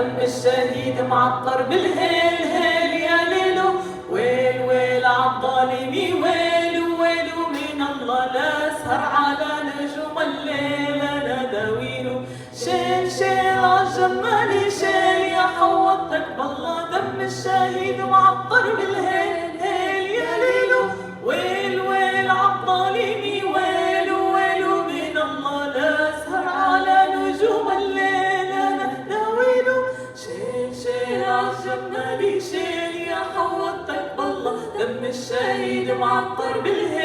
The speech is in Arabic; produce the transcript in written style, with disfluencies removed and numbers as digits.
دم الشهيد معطر بالهيل هيل يا ليلو، ويل ويل عالظالمي ويلو ويلو من الله لا اسهر على نجوم الليل انا داويلو. شيل شيل عالجمالي شيل يا حوضتك بالله دم الشهيد معطر بالهيل هيل يا ليلو، ويل ويل عالظالمي ويلو ويلو من الله لا اسهر على نجوم الليل انا داويلو. شيل شيل عالجمالي شيل يا حوضتك بالله دم الشهيد معطر بالهيل